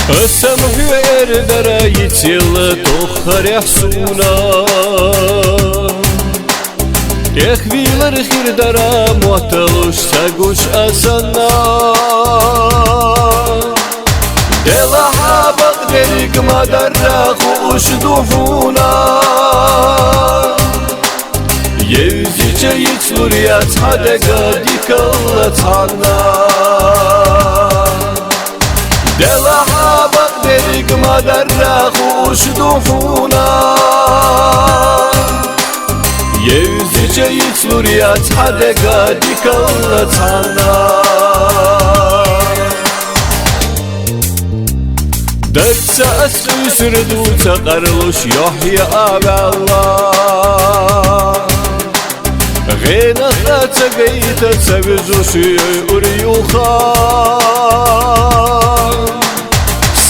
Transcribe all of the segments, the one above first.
Самвер дараитил тохаря суна Эх вилар хирдара моталуш сагуш асана Дела хабак дерик мадарра хуш духуна Евзича ицлурият хадага дикаллатана Dela habak derik madarra huş duhuna Yevzice yitluriyat hadega dikallatana Daksa asüsürdu taqarluş yohya aballah Gena khata gayta tsavizushi uriyuha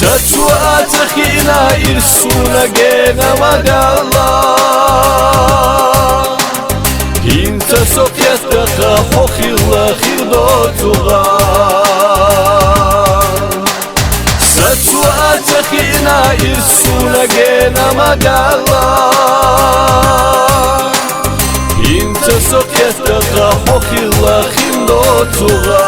Saçuat khina irsuna gena madallah Hinta sokyata khokhilla khirdotuga Saçuat khina irsuna gena madallah Hinta sokyata khokhilla khirdotuga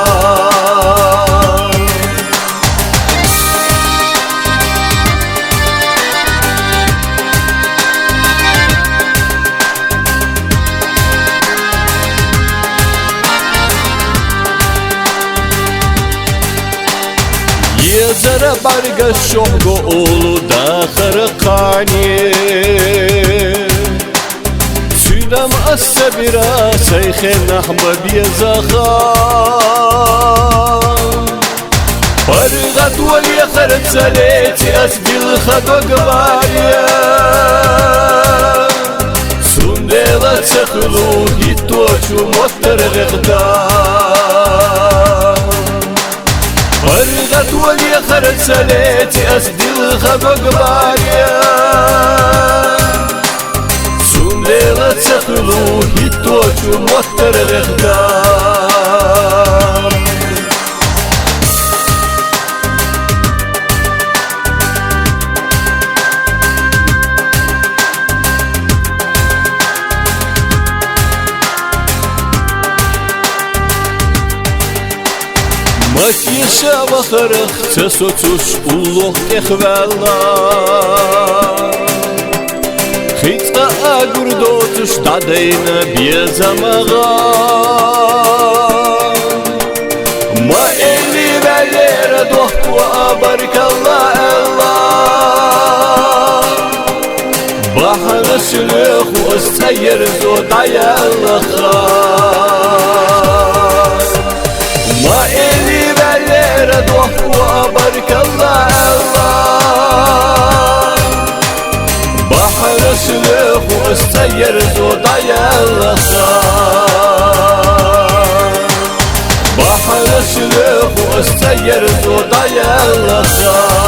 Zara barga shohgo olu da kharqani Sünam as-sabira shaykh ahmad yazakha Fargat wal yakhrat salati asbil khadqbariya Sundela tsakhlu hitochu moster ghda فرغت ولي خرج سليتي أسدي الخبق باريا سون ليلة تخلو هيتوش وموتر غخدام Makisha bakharık tesotuş ulluq ekhvalla Khitqa agurdotuş dadayna biyazamağa Ma eli velere dohku abarkallah Allah Bahana sülüq ustayir zodaya lakha Ma eli velere dohku abarkallah Allah Bahara sülüq ustayir zodaya lakha Bahara sülüq ustayir zodaya lakha